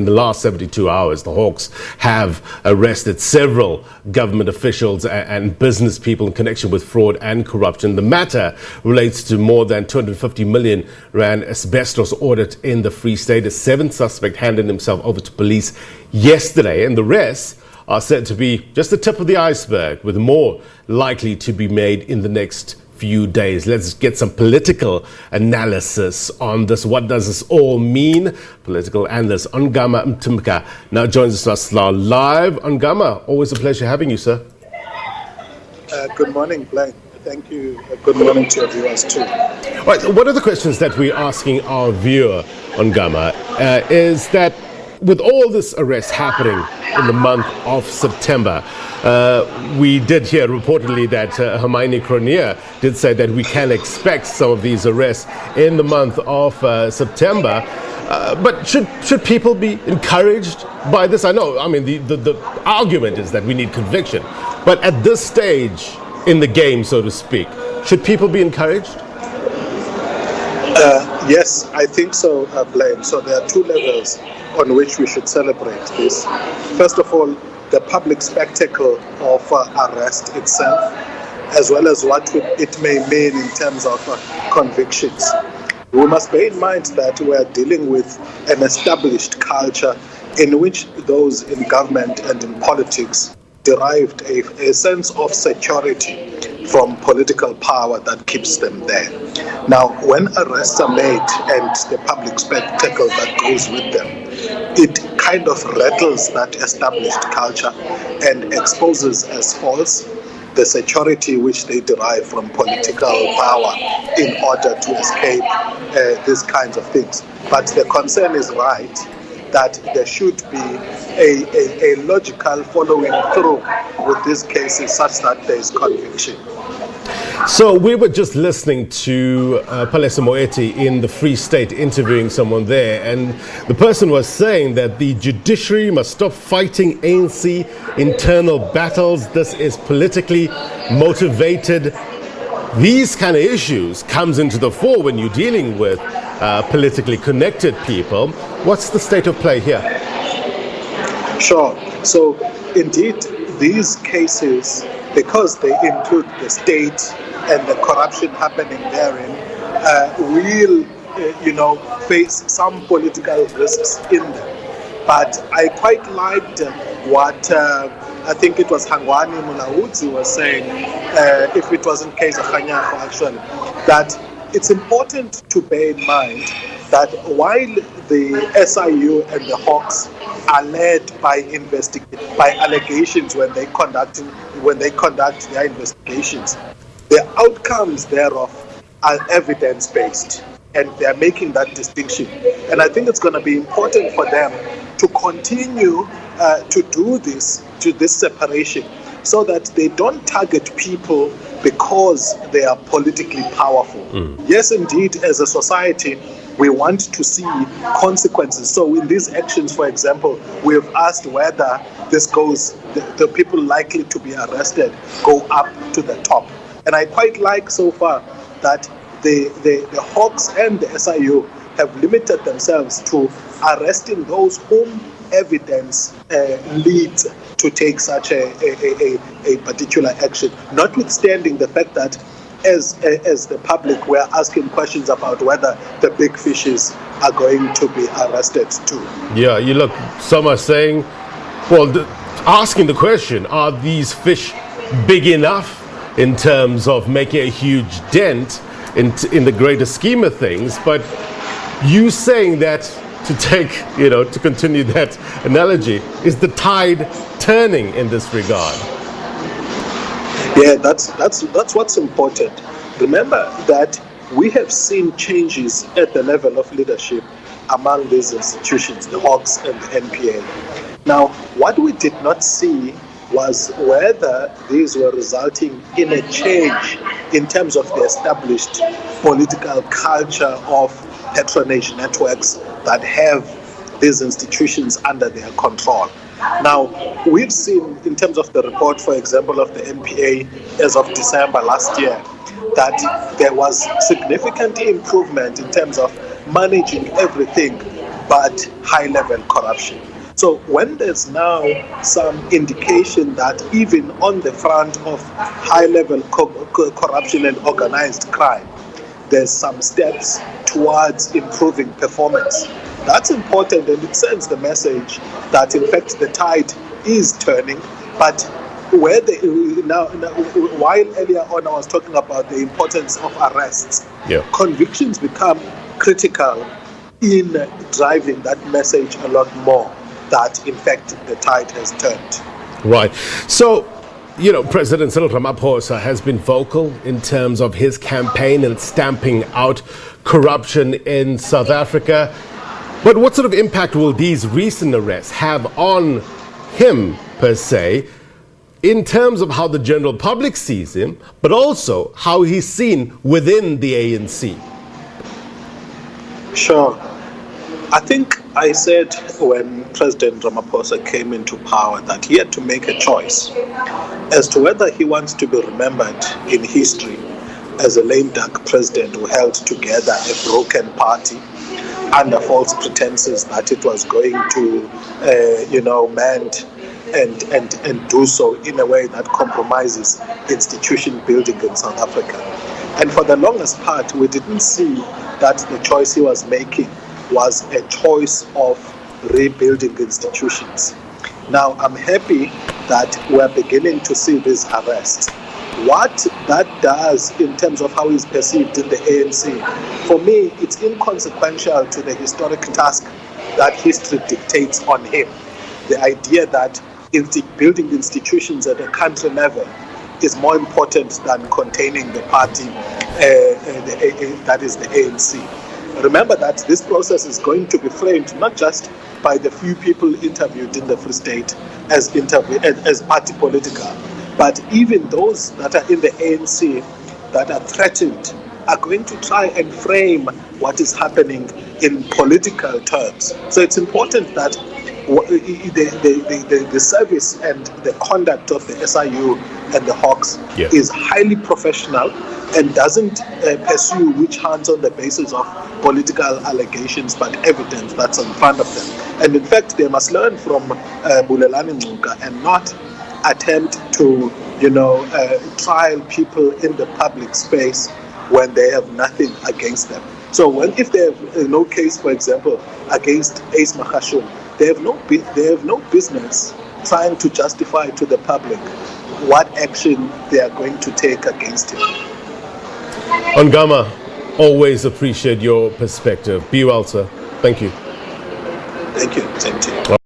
In the last 72 hours, the Hawks have arrested several government officials and business people in connection with fraud and corruption. The matter relates to more than 250 million rand asbestos audit in the Free State. A seventh suspect handed himself over to police yesterday, and the rest are said to be just the tip of the iceberg, with more likely to be made in the next few days. Let's get some political analysis on this. What does this all mean? Political analyst Ongama Mtimka now joins us live. Ongama, always a pleasure having you, sir. Good morning, Blaine. Thank you. Good morning to your viewers too. All right, one of the questions that we're asking our viewer, Ongama, is that with all this arrest happening in the month of September, we did hear reportedly that Hermione Cronje did say that we can expect some of these arrests in the month of September. But should people be encouraged by this? I know, the argument is that we need conviction. But at this stage in the game, so to speak, should people be encouraged? Yes, I think so, Blaine. So there are two levels on which we should celebrate this. First of all, the public spectacle of arrest itself, as well as what it may mean in terms of convictions. We must bear in mind that we are dealing with an established culture in which those in government and in politics derived a sense of security from political power that keeps them there. Now, when arrests are made and the public spectacle that goes with them, it kind of rattles that established culture and exposes as false the security which they derive from political power in order to escape these kinds of things. But the concern is right, that there should be a logical following through with these cases such that there is conviction. So we were just listening to Palesa Moeti in the Free State interviewing someone there, and the person was saying that the judiciary must stop fighting ANC internal battles. This is politically motivated. These kind of issues comes into the fore when you're dealing with politically connected people. What's the state of play here? Sure. So indeed, these cases, because they include the state and the corruption happening therein, will face some political risks in them. But I quite liked what I think it was Hangwani Mulaudzi was saying, if it wasn't case of Kanyako actually, that it's important to bear in mind that while the SIU and the Hawks are led by allegations when they conduct their investigations, the outcomes thereof are evidence-based, and they are making that distinction. And I think it's going to be important for them to continue to do this separation, so that they don't target people because they are politically powerful. Yes, indeed, as a society, we want to see consequences. So in these actions, for example, we have asked whether this goes, the people likely to be arrested go up to the top. And I quite like so far that the Hawks and the SIU have limited themselves to arresting those whom evidence leads to take such a particular action, notwithstanding the fact that as the public, we're asking questions about whether the big fishes are going to be arrested too. Yeah, some are saying, asking the question, are these fish big enough in terms of making a huge dent in the greater scheme of things? But you saying that, to continue that analogy, is the tide turning in this regard? Yeah, that's what's important. Remember that we have seen changes at the level of leadership among these institutions, the Hawks and the NPA. Now, what we did not see was whether these were resulting in a change in terms of the established political culture of patronage networks that have these institutions under their control. Now, we've seen in terms of the report, for example, of the NPA as of December last year, that there was significant improvement in terms of managing everything but high-level corruption. So when there's now some indication that even on the front of high-level corruption and organized crime, there's some steps towards improving performance, that's important, and it sends the message that in fact the tide is turning. But where while earlier on I was talking about the importance of arrests, convictions become critical in driving that message a lot more, that in fact the tide has turned. Right. So, President Cyril Ramaphosa has been vocal in terms of his campaign and stamping out corruption in South Africa. But what sort of impact will these recent arrests have on him, per se, in terms of how the general public sees him, but also how he's seen within the ANC? Sure. I think I said when President Ramaphosa came into power that he had to make a choice as to whether he wants to be remembered in history as a lame duck president who held together a broken party under false pretenses that it was going to, mend and do so in a way that compromises institution building in South Africa. And for the longest part, we didn't see that the choice he was making was a choice of rebuilding institutions. Now, I'm happy that we're beginning to see these arrests. What that does in terms of how he's perceived in the ANC, for me, it's inconsequential to the historic task that history dictates on him. The idea that building institutions at a country level is more important than containing the party, that is the ANC. Remember that this process is going to be framed not just by the few people interviewed in the Free State as party political, but even those that are in the ANC that are threatened are going to try and frame what is happening in political terms. So it's important that the service and the conduct of the SIU and the Hawks is highly professional and doesn't pursue witch hunts on the basis of political allegations, but evidence that's in front of them. And in fact, they must learn from Bulelani Ngcuka and not attempt to, trial people in the public space when they have nothing against them. So if they have no case, for example, against Ace Magashule, they have no business trying to justify to the public what action they are going to take against him. Ongama, always appreciate your perspective. Be well, sir. Thank you. Thank you. Same to you.